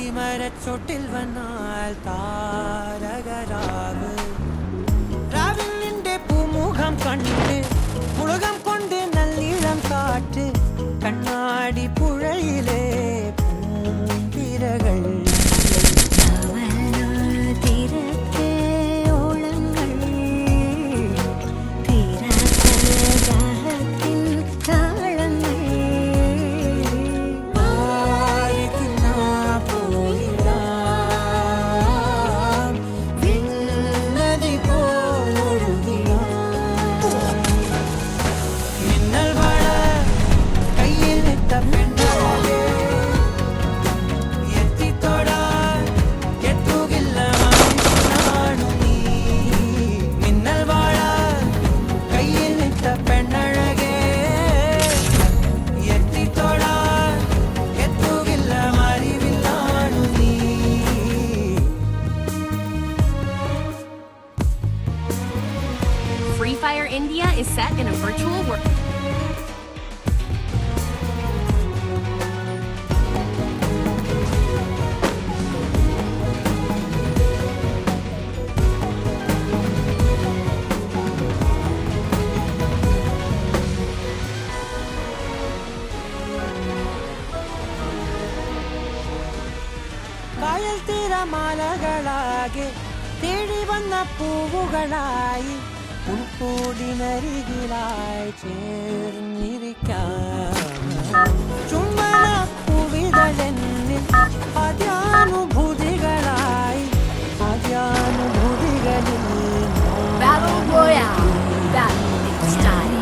ആലിമരച്ചോട്ടിൽ വന്നാൽ താരകരാവ് രാവിൽ നിന്റെ പൂമുഖം കണ്ട് മുളകം കൊണ്ട് നല്ലിളം കാറ്റ് കണ്ണാടി പുഴയിലെ പൂന്തിരകൾ Free Fire India is set in a virtual world. കായൽ തീരമാലകളാകെ തേടി വന്ന പൂവുകളായി പുൽക്കൂടിനരികിലായി ചേർന്നിരിക്കാം ചുമ്മനപ്പൂവിതളെന്നിൽ ആദ്യാനുഭൂതികളായി ആദ്യാനുഭൂതികളിൽ Battle Royale. Battle style.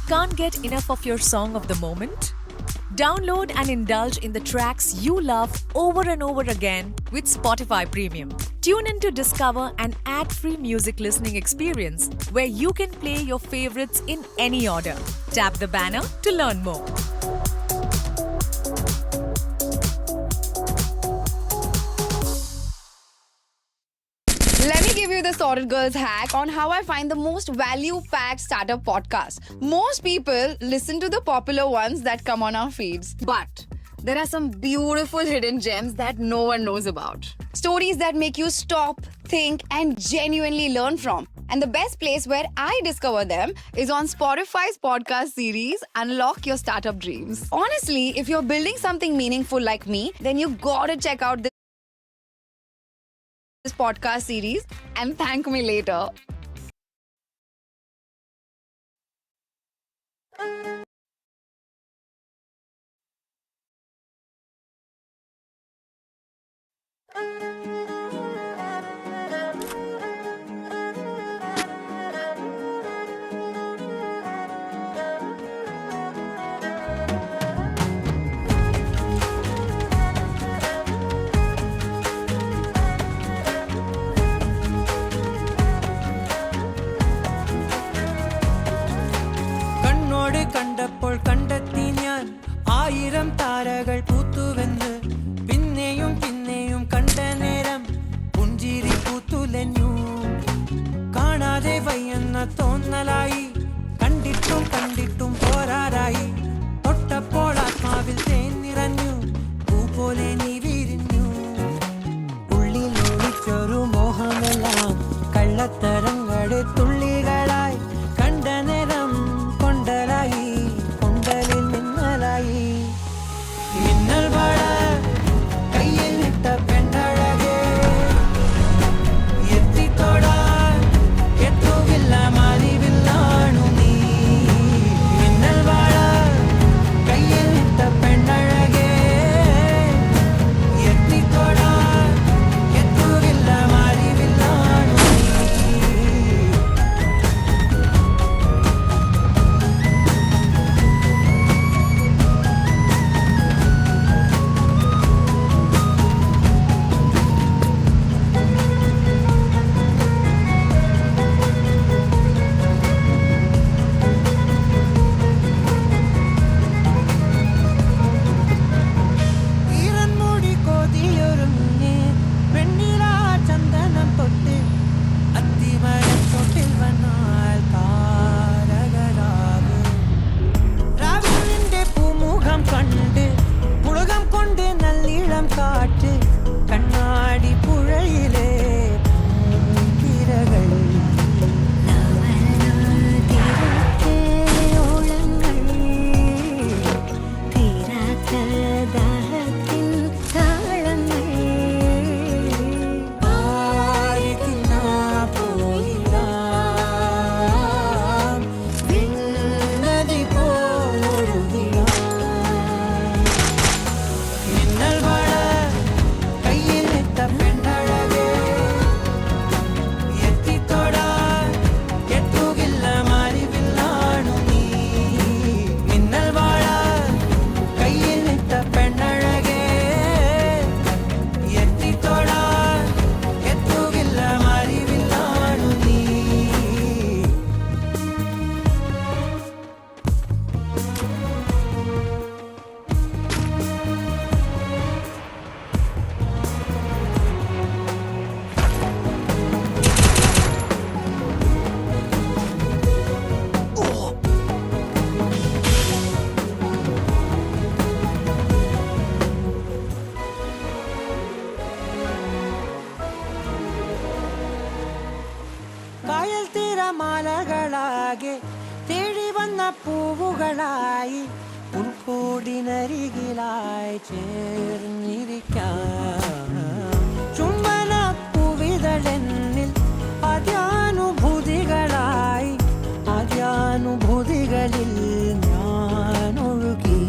Can't get enough of your song of the moment? Download and indulge in the tracks you love over and over again with Spotify Premium. Tune in to discover an ad-free music listening experience where you can play your favorites in any order. Tap the banner to learn more. Let me give you the Sorted Girls hack on how I find the most value-packed startup podcast. Most people listen to the popular ones that come on our feeds. But there are some beautiful hidden gems that no one knows about. Stories that make you stop, think, and genuinely learn from. And the best place where I discover them is on Spotify's podcast series, Unlock Your Startup Dreams. Honestly, if you're building something meaningful like me, then you gotta check out this podcast series and thank me later. കണ്ടപ്പോൾ കണ്ടെത്തി ഞാൻ 1000 താരകൾ പൂത്തുവെന്ന് പിന്നെയും പിന്നെയും കണ്ട നേരം പുഞ്ചിരി പൂത്തുലഞ്ഞു കാണാതെ വയ്യെന്ന തോന്നലായി കണ്ടിട്ടും കണ്ടിട്ടും പോരാറായി തൊട്ടപ്പോൾ ആത്മാവിൽ തേൻ നിറഞ്ഞു പൂവുകളായി പുൽക്കൂടിനരികിലായി ചേർന്നിരിക്കാം. ചുംബനപ്പൂവിതളെന്നിൽ ആദ്യാനുഭൂതികളായി ആദ്യാനുഭൂതികളിൽ ഞാൻ ഒഴുകി.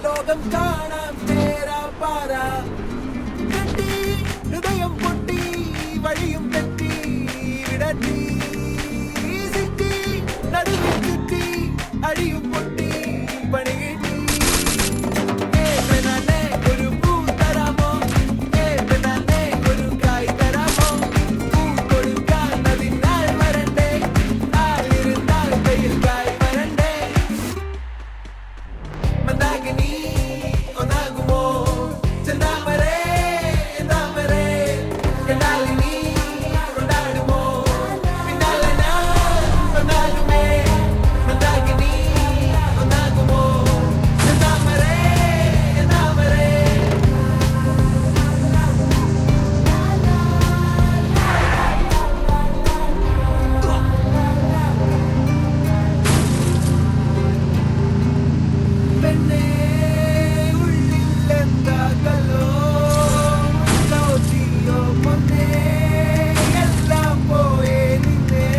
ലോകം കാണാൻ തേരാ പാര കെട്ടി ഹൃദയം പൊട്ടി വഴിയും തെറ്റി വിടത്തി സിറ്റി നടുവിൽ ചുറ്റി അഴിയും പൊട്ടി പണി കിട്ടി. ഒരു പൂ തരാമോ, ഒരു കായ് തരാമോ, പൂ കൊടുക്കാൻ അതിനാൽ വരണ്ടേ, ആളിരുന്നാൽ കയ്യിൽ കായ് വരണ്ടേ. മന്ദാകിനി ഒന്നാകുമോ ചെന്താമരേ താമരേ കണ്ടാലിനി കൊണ്ടാടുമോ പിന്നാലെ ഞാൻ വന്നാലുമേ. മന്ദാകിനി ഒന്നാകുമോ ചെന്താമരേ താമരേ. പെണ്ണേ ഉള്ളിലെന്താ കല്ലോ ലോറ്റിയോ പൊന്നേ എല്ലാം പോയേ നിന്നേ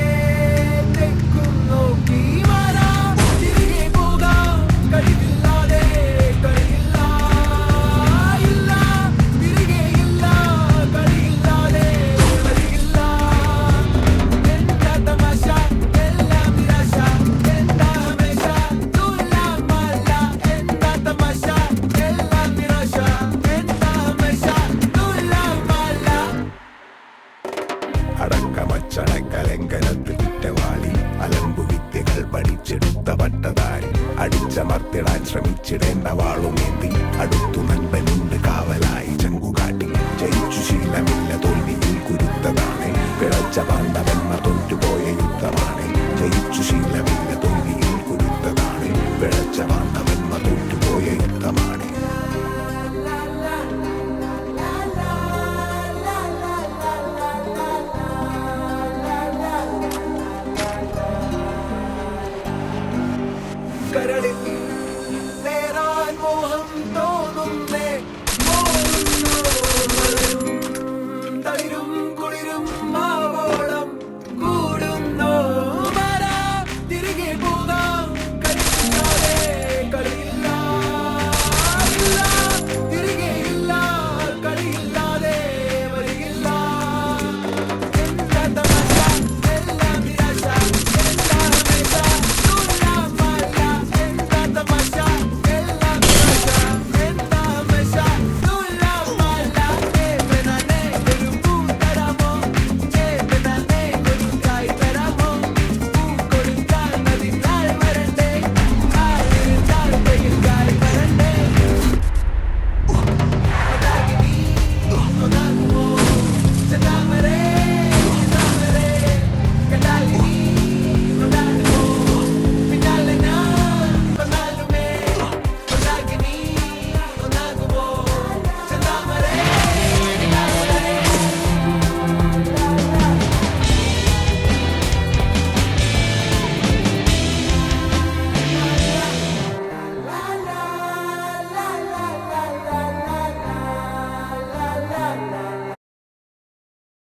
തെക്കും നോക്കി വരാം തിരികെ പോകാം കഴിവില്ലാതെ കഴിയില്ല ഇല്ല തിരികെ ഇല്ല കഴിയില്ലാതെ വരികില്ല. എന്താ തമാശ എല്ലാം നിരാശ എന്താ ഹമേശ തുലാമല്ല. എന്താ തമാശ എല്ലാം നിരാശ എന്താ ഹമേശ തുലാമല്ല. അടക്കമച്ചടക്കലങ്കനത്ത് കുറ്റവാളി അലമ്പു വിദ്യകൾ പഠിച്ചെടുത്ത പട്ടതാരി അടിച്ചമർത്തിടാൻ ശ്രമിച്ചിടേണ്ട വാളുമേന്തി അടുത്തു നൻപനുണ്ട് കാവലായി ചങ്കുകാട്ടി. ജയിച്ചു ശീലമില്ല തോൽവിയിൽ കുരുത്തതാണ് പിഴച്ച പാണ്ഡവന്മാർ തോറ്റുപോയ യുദ്ധമാണ്. ജയിച്ചു ശീലമില്ല തോൽവിയിൽ കുരുത്തതാണ് പിഴച്ച പാണ്ഡവ